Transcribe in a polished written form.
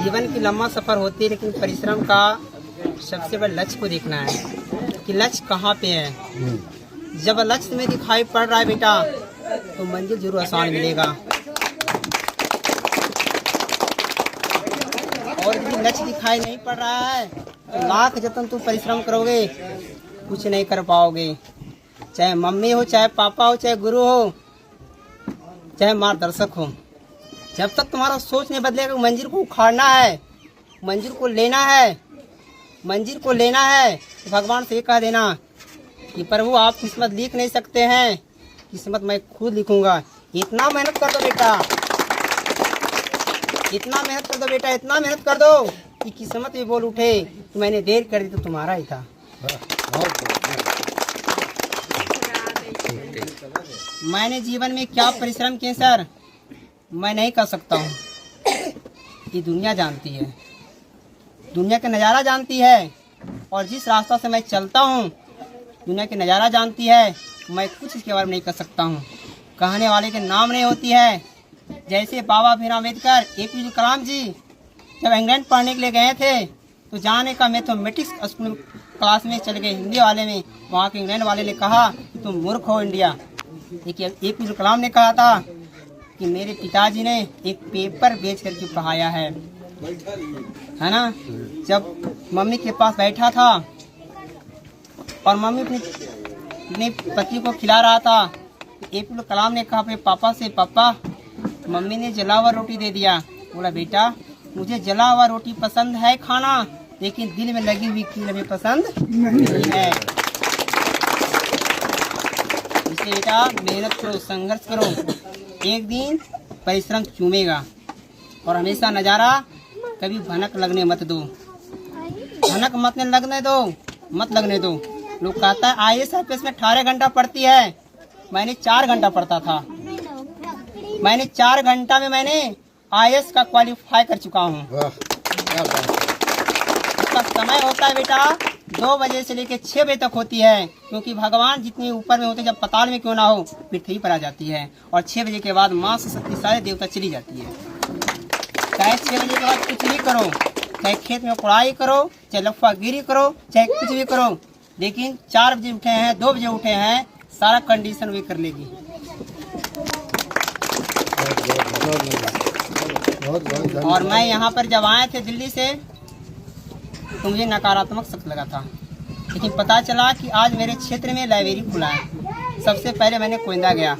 जीवन की लंबा सफ़र होती है, लेकिन परिश्रम का सबसे बड़ा लक्ष्य को देखना है कि लक्ष्य कहाँ पे है। जब लक्ष्य में दिखाई पड़ रहा है बेटा तो मंजिल जरूर आसान मिलेगा। और यदि लक्ष्य दिखाई नहीं पड़ रहा है तो लाख जतन तुम परिश्रम करोगे कुछ नहीं कर पाओगे। चाहे मम्मी हो, चाहे पापा हो, चाहे गुरु हो, चाहे मार्गदर्शक हो, जब तक तुम्हारा सोच नहीं बदलेगा मंजिल को उखाड़ना है, मंजिल को लेना है, मंजिल को लेना है, तो भगवान से कह देना कि प्रभु आप किस्मत लिख नहीं सकते हैं, किस्मत मैं खुद लिखूंगा। इतना मेहनत कर दो बेटा, इतना मेहनत कर दो बेटा, इतना मेहनत कर दो कि किस्मत भी बोल उठे कि मैंने देर कर दी तो तुम्हारा ही था। मैंने जीवन में क्या परिश्रम किए सर, मैं नहीं कर सकता हूँ। ये दुनिया जानती है, दुनिया का नज़ारा जानती है, और जिस रास्ता से मैं चलता हूँ दुनिया के नज़ारा जानती है। मैं कुछ इसके बारे में नहीं कर सकता हूँ। कहने वाले के नाम नहीं होती है। जैसे बाबा भीमराव अम्बेडकर, APJ कलाम जी जब इंग्लैंड पढ़ने के लिए गए थे तो जाने का मैथमेटिक्स स्कूल क्लास में चले गए, हिंदी वाले में। वहाँ के इंग्लैंड वाले ने कहा कि तुम मूर्ख हो इंडिया। देखिए APJ कलाम ने कहा था कि मेरे पिताजी ने एक पेपर बेच करके पढ़ाया है ना। जब मम्मी के पास बैठा था और मम्मी अपने पति को खिला रहा था, APJ कलाम ने कहा अपने पापा से, पापा मम्मी ने जला हुआ रोटी दे दिया। बोला बेटा मुझे जला हुआ रोटी पसंद है खाना, लेकिन दिल में लगी हुई कील हमें पसंद नहीं है। इसलिए बेटा मेहनत करो, संघर्ष करो, एक दिन परिश्रम चूमेगा। और हमेशा नज़ारा कभी भनक लगने मत दो, भनक मत लगने दो, मत लगने दो। लोग कहता है IAS IPS में 18 घंटा पढ़ती है, मैंने 4 घंटा पढ़ता था। मैंने 4 घंटा में मैंने IAS का क्वालिफाई कर चुका हूँ। उसका समय होता है बेटा 2 बजे से लेकर 6 बजे तक होती है, क्योंकि भगवान जितने ऊपर में होते जब पताल में क्यों ना हो पृथ्वी पर आ जाती है, और 6 बजे के बाद माँ से शक्ति सारे देवता चली जाती है। चाहे 6 बजे के बाद कुछ भी करो, चाहे खेत में पढ़ाई करो, चाहे लफागिरी करो, चाहे कुछ भी करो, लेकिन 4 बजे उठे हैं, 2 बजे उठे हैं, सारा कंडीशन वे कर लेगी। और मैं यहाँ पर जब आए थे दिल्ली से तो मुझे नकारात्मक शब्द लगा था, लेकिन पता चला कि आज मेरे क्षेत्र में लाइब्रेरी खुला है। सबसे पहले मैंने कोयंदा गया,